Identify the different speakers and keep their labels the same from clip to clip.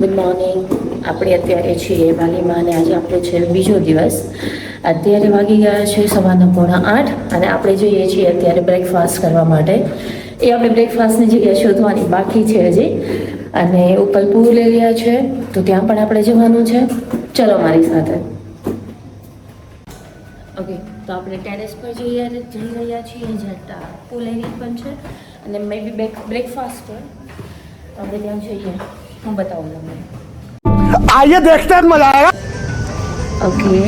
Speaker 1: Good morning. આપણે અત્યારે છીએ બાલીમાં અને આજે આપણે છે બીજો દિવસ. અત્યારે વાગી ગયા છે સવારના 7:45 અને આપણે જઈએ છીએ અત્યારે બ્રેકફાસ્ટ કરવા માટે. એ આપણે બ્રેકફાસ્ટની જગ્યા શોધવાની બાકી છે હજી. અને ઉપર પૂલ એરિયા છે તો ત્યાં પણ આપણે જવાનું છે. ચલો મારી સાથે. ઓકે, તો આપણે ટેરેસ પર જઈ રહ્યા છીએ જ્યાં પૂલ એરિયા પણ છે અને મે બી બ્રેકફાસ્ટ પર આપણે ત્યાં જઈએ. હું બતાવું તમને.
Speaker 2: आइए देखते हैं मजा आएगा.
Speaker 1: ઓકે,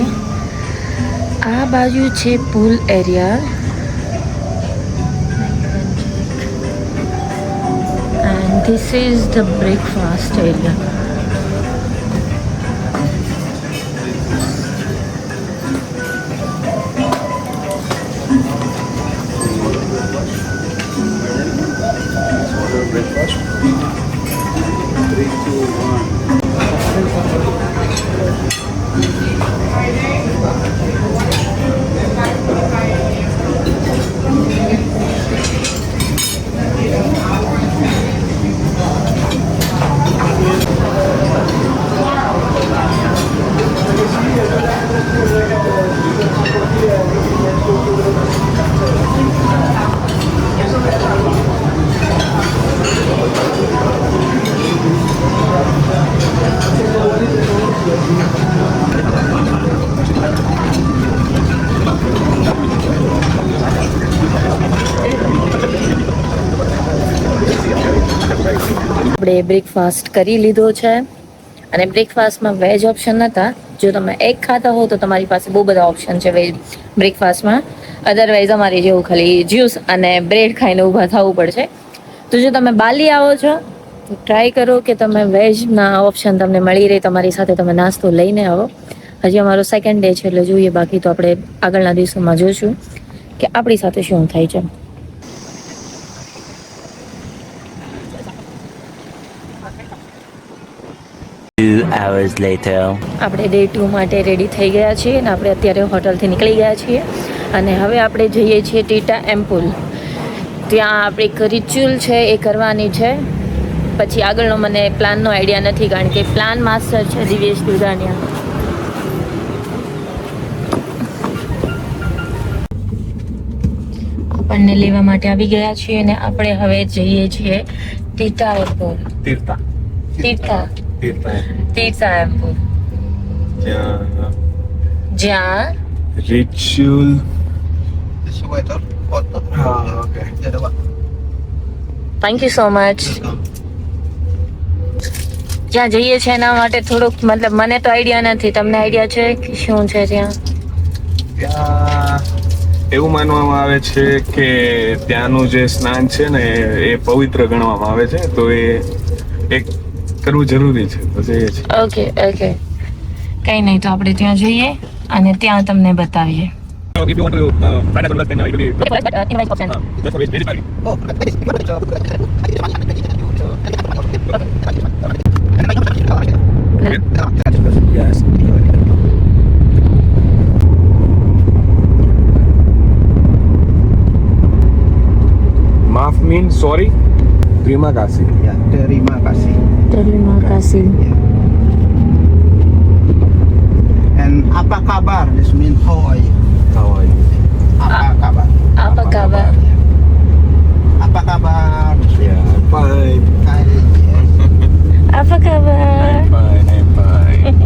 Speaker 1: આ બાજુ છે pool area and this is the breakfast area. આપણે બ્રેકફાસ્ટ કરી લીધો છે અને બ્રેકફાસ્ટમાં વેજ ઓપ્શન નહોતા. જો તમે એગ ખાતા હો તો તમારી પાસે બહુ બધા ઓપ્શન છે વેજ બ્રેકફાસ્ટમાં. અદરવાઇઝ અમારી જેવું ખાલી જ્યુસ અને બ્રેડ ખાઈને ઊભા થવું પડશે. તો જો તમે બાલી આવો છો તો ટ્રાય કરો કે તમે વેજના ઓપ્શન તમને મળી રહે. તમારી સાથે તમે નાસ્તો લઈને આવો. હજી અમારો સેકન્ડ ડે છે એટલે જોઈએ, બાકી તો આપણે આગળના દિવસોમાં જોઈશું કે આપણી સાથે શું થાય છે.
Speaker 3: hours later.
Speaker 1: આપણે ડે 2 માટે રેડી થઈ ગયા છીએ અને આપણે અત્યારે હોટલથી નીકળી ગયા છીએ અને હવે આપણે જઈએ છીએ ટીટા એમ્પુલ. ત્યાં આપણે એક રિચ્યુઅલ છે એ કરવાની છે. પછી આગળનો મને પ્લાનનો આઈડિયા નથી કારણ કે પ્લાન માસ્ટર છે દિવ્યેશ દુધાનિયા. આપણને લેવા માટે આવી ગયા છીએ અને આપણે હવે જઈએ છીએ ટીટા એમ્પુલ. તીર્થા એમ્પુલ, જ્યાં
Speaker 2: Ritual.
Speaker 1: Thank you so much. જ્યાં જઈએ છીએ એના માટે થોડુંક મતલબ મને તો આઈડિયા નથી. તમને આઈડિયા છે કે શું છે ત્યાં?
Speaker 2: એવું માનવામાં આવે છે કે ત્યાંનું જે સ્નાન છે ને એ પવિત્ર ગણવામાં આવે છે, તો એ એક કરવું જરૂરી છે. પછી એ છે.
Speaker 1: ઓકે ઓકે, કંઈ નહીં, તો આપણે ત્યાં જઈએ અને ત્યાં તમને બતાવીએ.
Speaker 2: If you want to find out what then it will be just for vegetarian. Yes. Maaf means sorry. Terima kasih.
Speaker 4: Ya, terima kasih.
Speaker 1: Terima kasih.
Speaker 4: And apa kabar? This means how are you?
Speaker 2: How are you?
Speaker 4: Apa kabar?
Speaker 1: Apa kabar?
Speaker 4: Apa kabar?
Speaker 2: Yeah, fine.
Speaker 1: Apa kabar?
Speaker 2: I'm fine.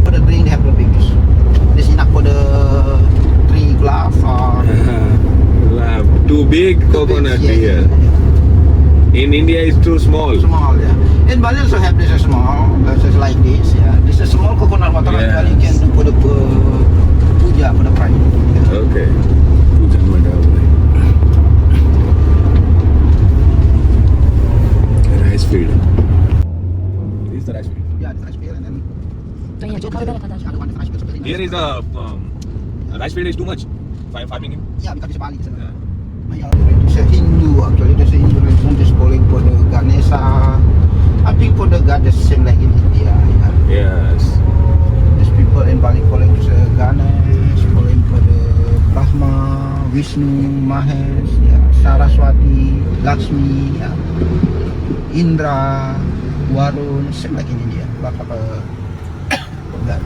Speaker 4: For the drink, have the biggest. This enough for the 3 glass or
Speaker 2: Too big coconut
Speaker 4: yeah,
Speaker 2: here. In India, it's too small.
Speaker 4: small. Yeah. In Bali also have this small. This is like this. Yeah. This is small coconut water.
Speaker 2: Yes.
Speaker 4: Bali can do for the puja for the pride. Yeah.
Speaker 2: Okay. Pujan Mandapuri. Rice field. This is the rice field.
Speaker 4: Yeah, the rice field and then
Speaker 1: અહીંયા જો ખાવા ખાતા છે.
Speaker 4: other one is rice field.
Speaker 2: Here is the rice field is too much. Farming.
Speaker 4: Yeah, because it's Bali. Yeah. It's a Hindu actually. There's a Hindu religion just calling for the Ganesha. I think for the god the same like in India. Yeah.
Speaker 2: Yes.
Speaker 4: There's people in Bali calling to Ganesh, calling for the Brahma, Vishnu, Mahesh, yeah, Saraswati, Lakshmi. Yeah. Indra, Warun, same like in India. Lot of god.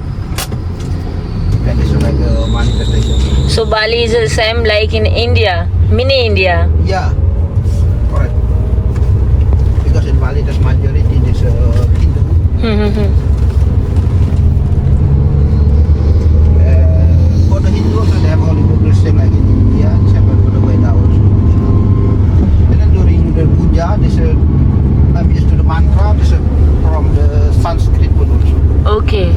Speaker 4: And it's like a manifestation.
Speaker 1: So Bali is the same like in India, mini India.
Speaker 4: Yeah, correct. Because in Bali, there's majority is Hindu. For the Hindu also, they have Holy Book same like in India. Same for the Veda also. And then during the puja, there's a used to the mantra. There's a from the Sanskrit word also.
Speaker 1: Okay.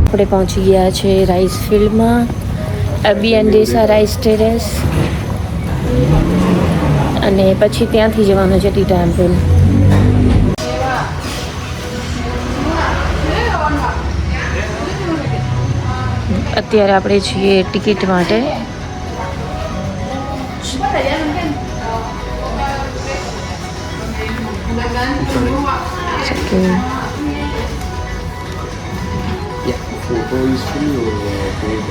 Speaker 1: આપણે પહોંચી ગયા છે rice ફિલ્ડમાં, અબિયન્દેસા rice terrace, અને પછી ત્યાંથી જવાનું છે ટી ટેમ્પલ. અત્યારે આપણે છીએ ટિકિટ માટે.
Speaker 2: Photo is free or paid?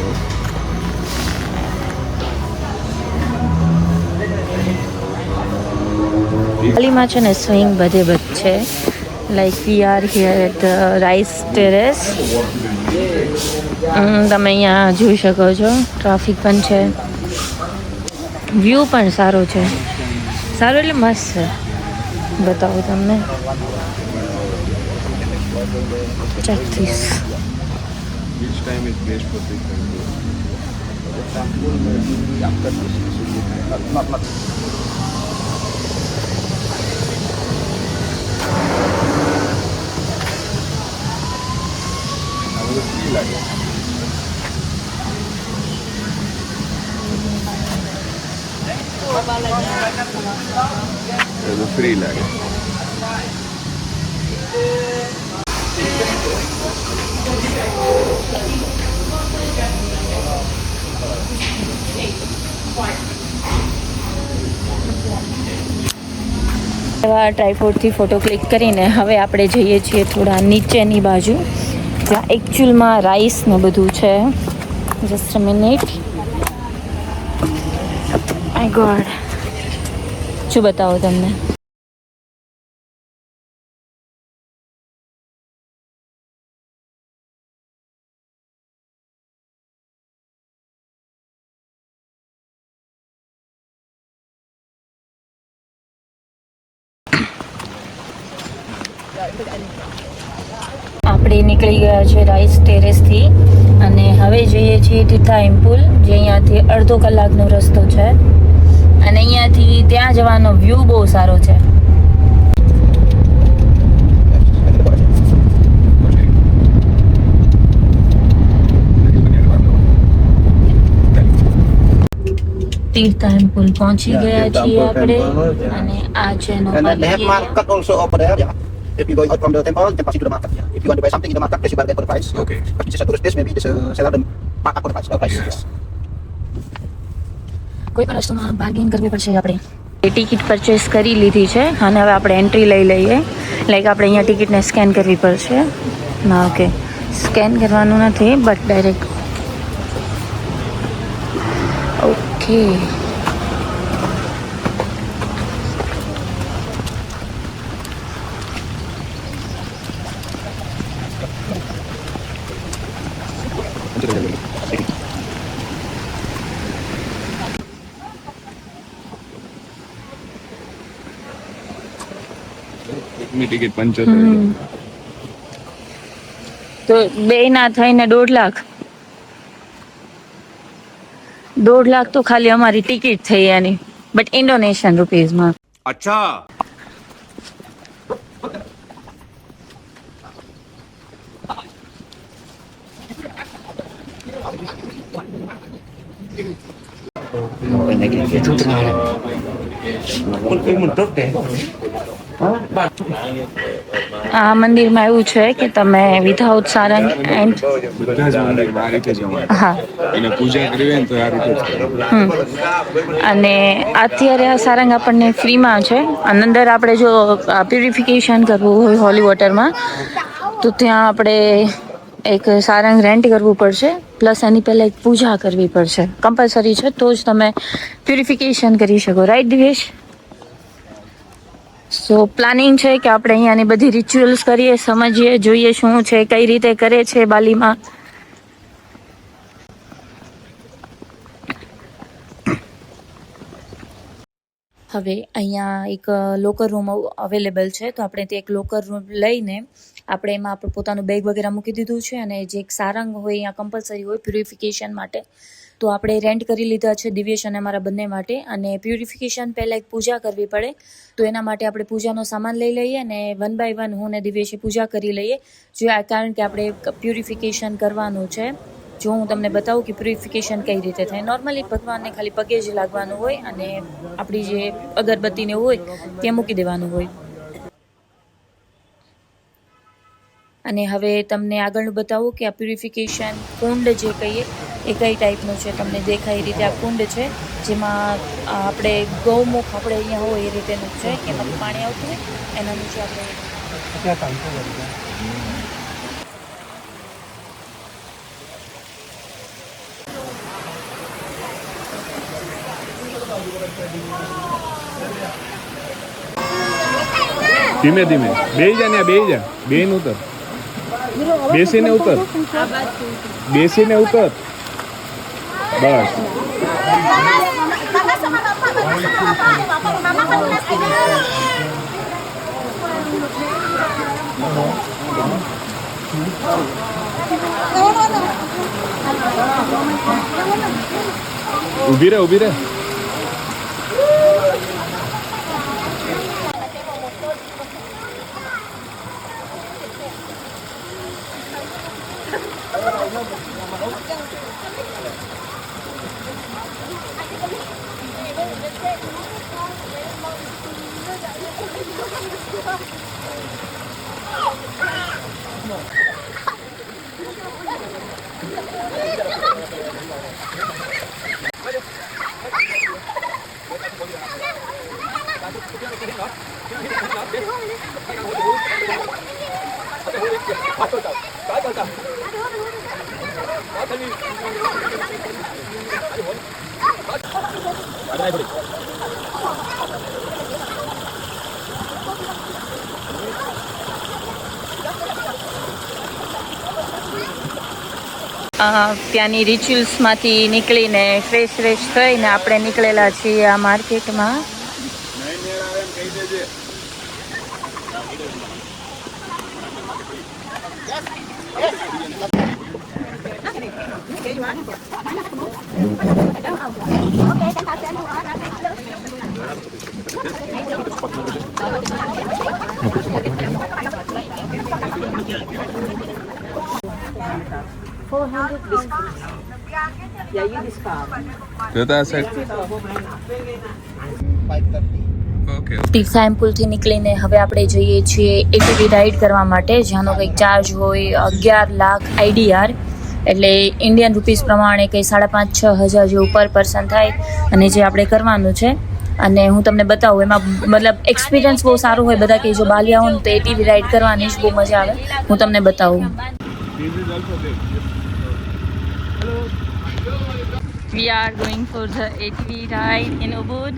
Speaker 1: બાલીમાં છે ને સ્વિંગ બધે છે. Like we are here at the rice terrace. તમે અહીંયા જોઈ શકો છો, ટ્રાફિક પણ છે, વ્યૂ પણ સારો છે. સારો એટલે મસ્ત છે. બતાવું તમને. Check this.
Speaker 2: Which time is best for this?
Speaker 4: Temple maybe after this. Not.
Speaker 2: Free લાગે. ફ્રી લાગે.
Speaker 1: ટ્રાયપોડથી ફોટો ક્લિક કરીને હવે આપણે જઈએ છીએ થોડા નીચેની બાજુ, જ્યાં એકચ્યુઅલમાં રાઈસ ને બધું છે. Just a minute. My God, શું બતાવો તમને. આપણે નીકળી ગયા છે રાઈસ ટેરેસથી અને હવે જઈએ છીએ ટીથાઈમ પુલ, જે અહીંયાથી અડધો કલાકનો રસ્તો છે. અને અહીંયાથી ત્યાં જવાનો વ્યૂ બહુ સારો છે. તીર્થાઈમ પુલ પહોંચી ગયા છીએ આપણે. અને આ છે એનો
Speaker 4: And then they have market also over there. Yeah. If you going out from the temple, then pass into the market. Yeah. If you want to buy something in the market, place you bargain for the price.
Speaker 2: Okay.
Speaker 4: But it's just a tourist place, maybe there's a seller them mark up for the price. Yes.
Speaker 1: કોઈ પણ વસ્તુમાં bargain કરવી પડશે આપણે. Ticket purchase કરી લીધી છે અને હવે આપણે એન્ટ્રી લઈ લઈએ. લાઈક આપણે અહીંયા ટિકિટને સ્કેન કરવી પડશે. ના, ઓકે, સ્કેન કરવાનું નથી, બટ ડાયરેક્ટ. ઓકે,
Speaker 2: એકની ટિકિટ 75.
Speaker 1: તો બે ના થઈને 1.5 લાખ. 1.5 લાખ તો ખાલી અમારી ટિકિટ થઈ એની, બટ ઇન્ડોનેશિયન રૂપીઝમાં.
Speaker 5: अच्छा
Speaker 1: આ મંદિરમાં એવું છે કે તમે વિધાઉટ સારંગ એન્ડ
Speaker 2: બધા જ મંદિરમાં આ રીતે જવાનું.
Speaker 1: હા,
Speaker 2: એને પૂજા કરવી હોય ને તો આ રીતે જ કરવું.
Speaker 1: અને અત્યારે આ સારંગ આપણને ફ્રીમાં છે. અને અંદર આપણે જો પ્યુરિફિકેશન કરવું હોય હોલી વોટરમાં, તો ત્યાં આપણે એક સારંગ રેન્ટ કરવું પડશે, પ્લસ એની પહેલાં એક પૂજા કરવી પડશે, કમ્પલસરી છે, તો જ તમે પ્યુરિફિકેશન કરી શકો, રાઈટ દિવેશ? સો પ્લાનિંગ છે કે આપણે અહીંયાની બધી રિચ્યુઅલ્સ કરીએ, સમજીએ, જોઈએ શું છે, કઈ રીતે કરે છે બાલીમાં. હવે અહીંયા એક લોકર રૂમ અવેલેબલ છે, તો આપણે તે એક લોકર રૂમ લઈને આપણે એમાં આપણે પોતાનું બેગ વગેરે મૂકી દીધું છે, અને જે એક સારંગ હોય અહીંયા કમ્પલસરી હોય પ્યુરિફિકેશન માટે, તો આપણે રેન્ટ કરી લીધા છે દિવ્યેશ અને અમારા બંને માટે. અને પ્યુરિફિકેશન પહેલાં એક પૂજા કરવી પડે, તો એના માટે આપણે પૂજાનો સામાન લઈ લઈએ અને 1 બાય 1 હું ને દિવ્યેશે પૂજા કરી લઈએ, કારણ કે આપણે પ્યુરિફિકેશન કરવાનું છે. જો હું તમને બતાવું કે પ્યુરિફિકેશન કઈ રીતે થાય. નોર્મલી ભગવાનને ખાલી પગે જ લાગવાનું હોય અને આપણી જે અગરબત્તીને હોય ત્યાં મૂકી દેવાનું હોય. અને હવે તમને આગળનું બતાવું કે આ પ્યુરિફિકેશન કુંડ જે કહીએ એ કઈ ટાઈપનું છે. તમને દેખાય એ રીતે આ કુંડ છે, જેમાં આપણે ગૌમુખ આપણે અહીંયા હોય એ રીતેનું છે, એમાંથી પાણી આવતું હોય, એના નીચે આપણે
Speaker 2: ધીમે ધીમે બેહી જા ને, બેહી જા, બેન ઉતર, બેસીને ઉતર, બેસીને ઉતર, બસ. ઊભી રહે, ઊભી રહે.
Speaker 1: ત્યાંની રિચ્યુઅલ્સમાંથી નીકળીને ફ્રેશ થઈને આપણે નીકળેલા છીએ આ માર્કેટમાં.
Speaker 2: જોતા હશે.
Speaker 1: તીર્થા એમ્પુલથી નીકળીને હવે આપણે જઈએ છીએ એટીવી રાઈડ કરવા માટે, જેનો કંઈક ચાર્જ હોય 11 લાખ IDR, એટલે ઇન્ડિયન રૂપીસ પ્રમાણે કંઈ 5,500-6 હજાર જેવું પર પર્સન થાય. અને જે આપણે કરવાનું છે, અને હું તમને બતાવું, એમાં મતલબ એક્સપિરિયન્સ બહુ સારું હોય. બધા કે જો બાલિયા હોય તો એટીવી રાઈડ કરવાની જ બહુ મજા આવે. હું તમને બતાવું. We are going for the ATV ride in Ubud.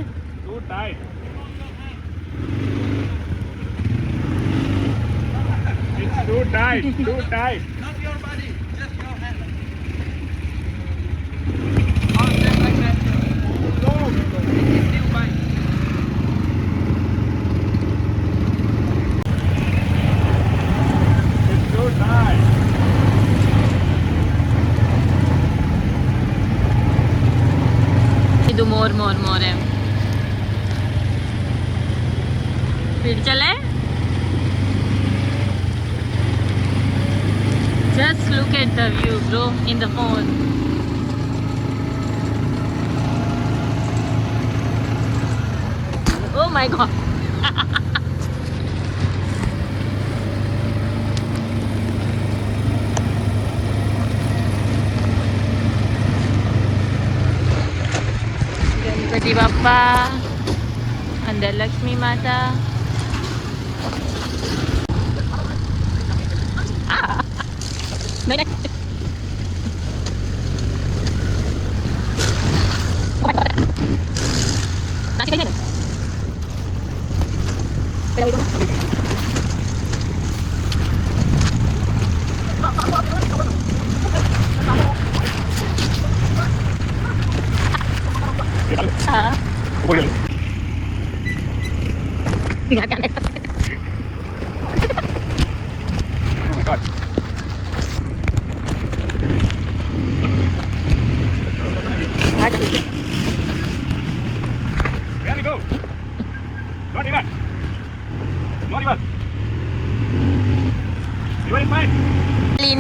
Speaker 2: Too tight. It's too tight, too tight.
Speaker 5: Not your body, just your hand.
Speaker 2: It's too tight.
Speaker 1: Do more એમ સ્પીડ ચલે. Just look at the view, bro, in the phone. Oh my god. Ganpati Bappa, અંદર લક્ષ્મી માતા.
Speaker 2: Very good. Not even. Not even. You are fine.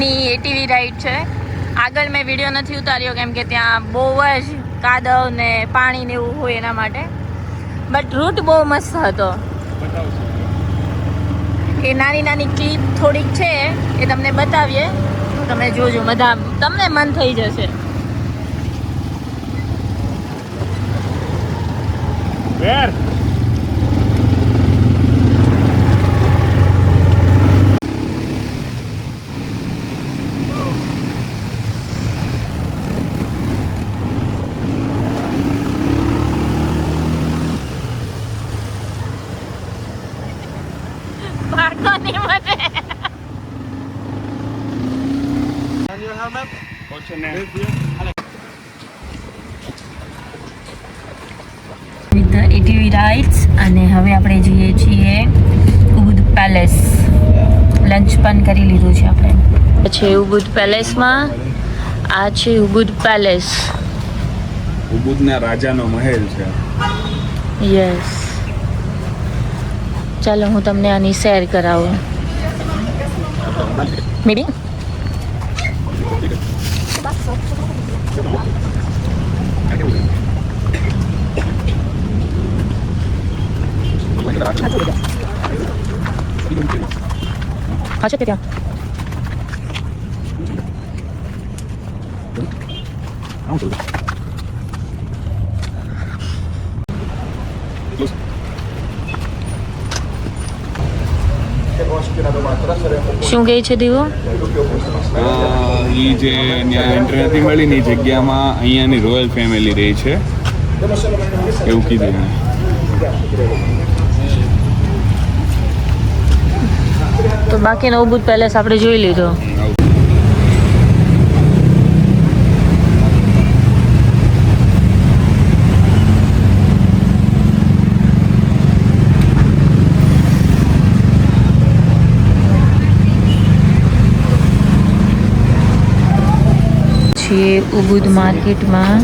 Speaker 1: ની ATV ride છે. આગળ મેં video નથી ઉતાર્યો કેમ કે ત્યાં બહુ જ કાદવ ને પાણી ને એવું હોય એના માટે, બટ રૂટ બહુ મસ્ત હતો. એ નાની નાની ક્લિપ થોડીક છે એ તમને બતાવીએ, તમે જોજો, બધા તમને મન થઈ જશે.
Speaker 2: Where?
Speaker 1: પાડતો નહીં મને.
Speaker 5: And your helmet?
Speaker 2: What's your name?
Speaker 1: With ATV rides. અને હવે આપણે જઈએ છીએ ઉબુદ પેલેસ. લંચ પણ કરી લીધું છે આપણે. છે ઉબુદ પેલેસમાં. આ છે ઉબુદ પેલેસ.
Speaker 2: ઉબુદના રાજાનો મહેલ છે.
Speaker 1: યસ. ચાલો હું તમને આની શેર કરાવું. મીડી હા છે ત્યાં. શું કહે છે દીવો?
Speaker 2: એ જે ત્યાં એન્ટ્રી નથી મળી ને એ જગ્યામાં અહીંયાની રોયલ ફેમિલી રહી છે એવું કીધું એને.
Speaker 1: તો બાકીનો ઉબુદ પેલેસ આપણે જોઈ લીધો. છીએ ઉબુદ માર્કેટમાં.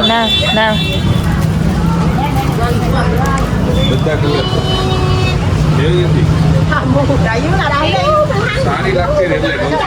Speaker 1: ના ના
Speaker 2: બધા કલર એવી હતી સારી લાગતી ને એટલે કહું છું.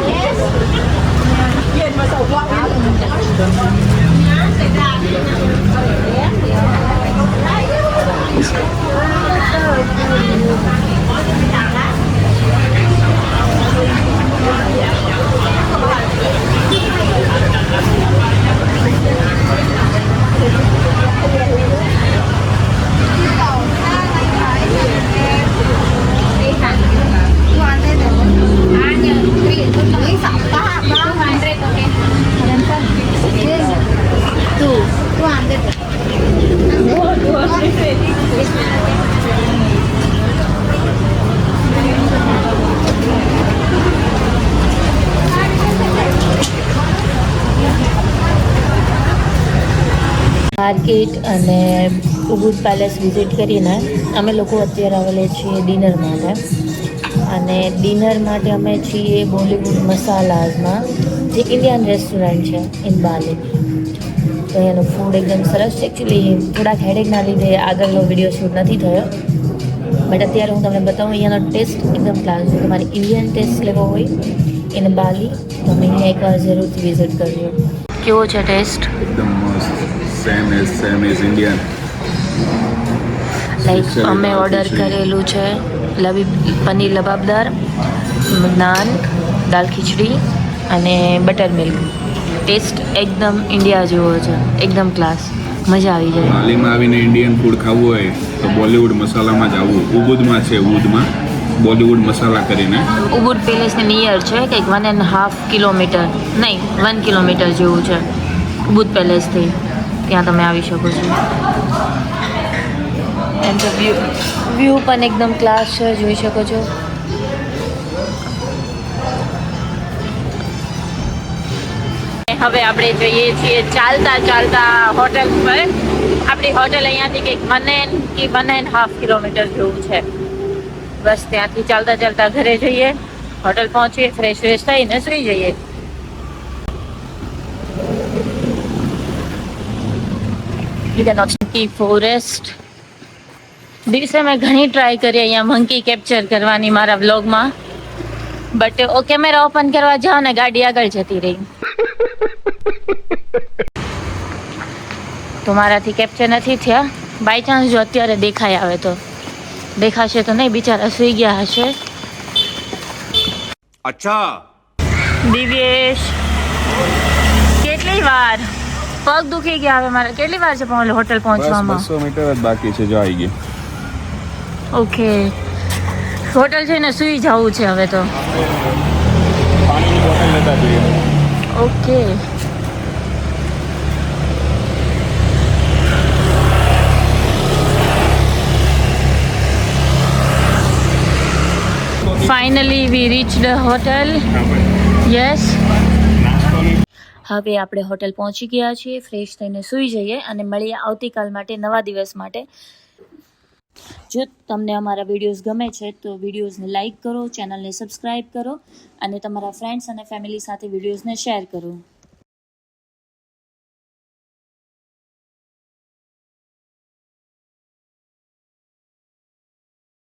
Speaker 2: માર્કેટ અને ઉબુદ પેલેસ વિઝિટ કરીને અમે લોકો અત્યારે આવેલા છીએ ડિનર માટે. અને ડિનર માટે અમે છીએ બોલીવુડ મસાલાઝમાં, જે ઇન્ડિયન રેસ્ટોરન્ટ છે ઇન બાલી. તો અહીંયાનું ફૂડ એકદમ સરસ છે. એકચ્યુઅલી થોડાક હેડેકના લીધે આગળનો વિડીયો શૂટ નથી થયો, બટ અત્યારે હું તમને બતાવું અહીંયાનો ટેસ્ટ એકદમ ક્લાસ છે. તમારે ઇન્ડિયન ટેસ્ટ લેવો હોય ઇન બાલી તો તમે અહીંયા એકવાર જરૂરથી વિઝિટ કરજો. કેવો છે ટેસ્ટ? એકદમ મસ્ત. Same as Indian.
Speaker 1: લાઈક અમે ઓર્ડર કરેલું છે પનીર લબાબદાર, નાન, દાલ ખીચડી
Speaker 2: અને બટર મિલ્ક. ટેસ્ટ એકદમ ઇન્ડિયા જેવો છે, એકદમ ક્લાસ, મજા આવી જાય.
Speaker 6: હાલીમાં આવીને ઇન્ડિયન ફૂડ ખાવું હોય તો બોલિવૂડ મસાલામાં જ આવવું. ઉબુદમાં છે, ઉબુદમાં બોલિવૂડ મસાલા કરીને.
Speaker 2: ઉબુડ પેલેસને નિયર છે, કંઈક 1.5 કિલોમીટર નહીં 1 કિલોમીટર જેવું છે ઉબુડ પેલેસથી. ત્યાં તમે આવી શકો છો. એન્ડ વ્યૂ પણ એકદમ ક્લાસ છે, જોઈ શકો છો.
Speaker 1: હવે આપણે જઈએ છીએ ચાલતા હોટલ પર. આપણી હોટલ અહીંયાથી કંઈક 1.5 કિલોમીટર જેવું છે. બસ ત્યાંથી ચાલતા ઘરે જઈએ, હોટલ પહોંચીએ, ફ્રેશ થઈને સુઈ જઈએ. Monkey forest. દિવસે મેં ઘણી ટ્રાય કરી અહીંયા મંકી કેપ્ચર કરવાની મારા વ્લોગમાં, બટ કેમેરા ઓપન કરવા જાઓ ને ગાડી આગળ જતી રહી. તો મારાથી કેપ્ચર નથી થયા. બાય ચાન્સ જો અત્યારે દેખાય આવે તો, દેખાશે તો નહીં, બિચારા સુઈ ગયા હશે.
Speaker 6: અચ્છા.
Speaker 1: દિવ્યેશ, કેટલી વાર પગ દુખી ગયા હવે મારે. કેટલી વાર છે હોટલ પહોંચવામાં?
Speaker 6: 200 મીટર જ બાકી છે, જો આવી ગઈ.
Speaker 1: ઓકે, હોટલ જઈને સુઈ જવું છે હવે તો.
Speaker 6: પાણીની બોટલ લેતા જઈએ.
Speaker 1: Okay, finally we reach the hotel. Yes,
Speaker 2: હવે આપણે હોટલ પહોંચી ગયા છીએ. ફ્રેશ થઈને સૂઈ જઈએ અને મળીએ આવતીકાલ માટે, નવા દિવસ માટે. જો તમને અમારા વિડીયોઝ ગમે છે તો વિડીયોઝને લાઇક કરો, ચેનલને સબસ્ક્રાઈબ કરો અને તમારા ફ્રેન્ડ્સ અને ફેમિલી સાથે વિડીયોઝને શેર કરો.